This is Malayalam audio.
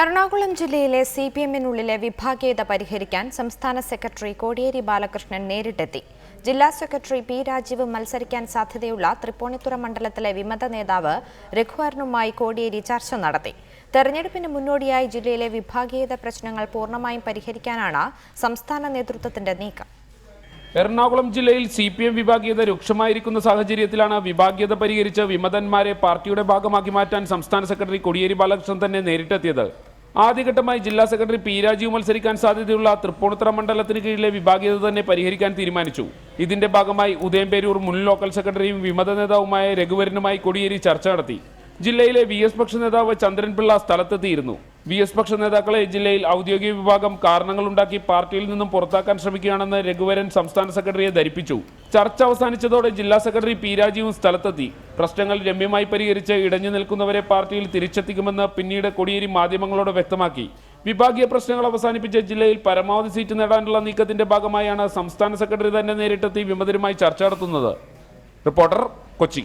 എറണാകുളം ജില്ലയിലെ സിപിഎമ്മിനുള്ളിലെ വിഭാഗീയത പരിഹരിക്കാൻ സംസ്ഥാന സെക്രട്ടറി കോടിയേരി ബാലകൃഷ്ണൻ നേരിട്ടെത്തി. ജില്ലാ സെക്രട്ടറി പി രാജീവ് മത്സരിക്കാൻ സാധ്യതയുള്ള തൃപ്പൂണിത്തുറ മണ്ഡലത്തിലെ വിമത നേതാവ് രഘുവരനുമായി കോടിയേരി ചർച്ച നടത്തി. തെരഞ്ഞെടുപ്പിന് മുന്നോടിയായി ജില്ലയിലെ വിഭാഗീയത പ്രശ്നങ്ങൾ പൂർണ്ണമായും പരിഹരിക്കാനാണ് സംസ്ഥാന നേതൃത്വത്തിന്റെ നീക്കം. എറണാകുളം ജില്ലയിൽ സിപിഎം വിഭാഗീയത രൂക്ഷമായിരിക്കുന്ന സാഹചര്യത്തിലാണ് വിഭാഗീയത പരിഹരിച്ച് വിമതന്മാരെ പാർട്ടിയുടെ ഭാഗമാക്കി മാറ്റാൻ സംസ്ഥാന സെക്രട്ടറി കോടിയേരി ബാലകൃഷ്ണൻ തന്നെ നേരിട്ടെത്തിയത്. ആദ്യഘട്ടമായി ജില്ലാ സെക്രട്ടറി പി രാജീവ് മത്സരിക്കാൻ സാധ്യതയുള്ള തൃപ്പൂണിത്തുറ മണ്ഡലത്തിന് കീഴിലെ വിഭാഗീയത തന്നെ പരിഹരിക്കാൻ തീരുമാനിച്ചു. ഇതിന്റെ ഭാഗമായി ഉദയംപേരൂർ മുൻ ലോക്കൽ സെക്രട്ടറിയും വിമത നേതാവുമായ രഘുവരനുമായി കോടിയേരി ചർച്ച നടത്തി. ജില്ലയിലെ VS പക്ഷ നേതാവ് ചന്ദ്രൻപിള്ള സ്ഥലത്തെത്തിയിരുന്നു. VS പക്ഷ നേതാക്കളെ ജില്ലയിൽ ഔദ്യോഗിക വിഭാഗം കാരണങ്ങളുണ്ടാക്കി പാർട്ടിയിൽ നിന്നും പുറത്താക്കാൻ ശ്രമിക്കുകയാണെന്ന് രഘുവരൻ സംസ്ഥാന സെക്രട്ടറിയെ ധരിപ്പിച്ചു. ചർച്ച അവസാനിച്ചതോടെ ജില്ലാ സെക്രട്ടറി പി രാജീവും സ്ഥലത്തെത്തി. പ്രശ്നങ്ങൾ രമ്യമായി പരിഹരിച്ച് ഇടഞ്ഞു നിൽക്കുന്നവരെ പാർട്ടിയിൽ തിരിച്ചെത്തിക്കുമെന്ന് പിന്നീട് കോടിയേരി മാധ്യമങ്ങളോട് വ്യക്തമാക്കി. വിഭാഗീയ പ്രശ്നങ്ങൾ അവസാനിപ്പിച്ച് ജില്ലയിൽ പരമാവധി സീറ്റ് നേടാനുള്ള നീക്കത്തിന്റെ ഭാഗമായാണ് സംസ്ഥാന സെക്രട്ടറി തന്നെ നേരിട്ടെത്തി വിമതരുമായി ചർച്ച നടത്തുന്നത്. റിപ്പോർട്ടർ, കൊച്ചി.